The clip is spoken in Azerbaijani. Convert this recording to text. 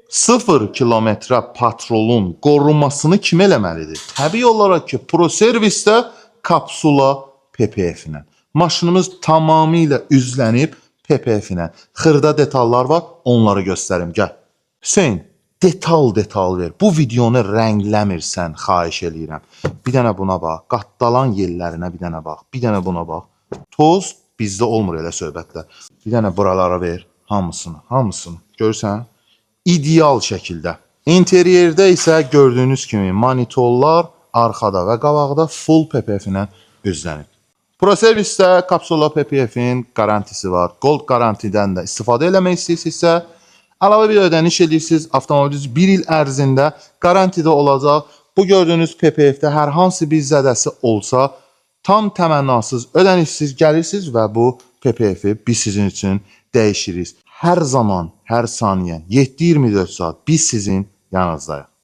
0 kilometrə patrolun qorunmasını kim eləməlidir? Təbii olaraq ki, ProServisdə kapsula PPF-ilə. Maşınımız tamamilə üzlənib PPF-ilə. Xırda detallar var, onları göstərim, gəl. Hüseyin, detal ver. Bu videonu rəngləmirsən, xahiş eləyirəm. Bir dənə buna bax, qattalan yerlərinə bir dənə bax, bir dənə buna bax. Toz bizdə olmur elə söhbətlər. Bir dənə buralara ver, hamısını. Görürsən? İdeal şəkildə. İnteryerdə isə gördüyünüz kimi monitorlar arxada və qabaqda full PPF-ilə üzlənib. ProServisdə kapsula PPF-in garantisi var. Gold garantidən də istifadə eləmək istəyirsinizsə, əlavə bir ödəniş edirsiniz. Avtomobiliniz 1 il ərzində garantide olacaq. Bu gördüyünüz PPF-də hər hansı bir zədəsi olsa, tam təmənnasız ödənişsiz gəlirsiniz və bu PPF-i biz sizin üçün dəyişiriz. Hər zaman, hər saniyə, 7-24 saat biz sizin yanınızdayıq.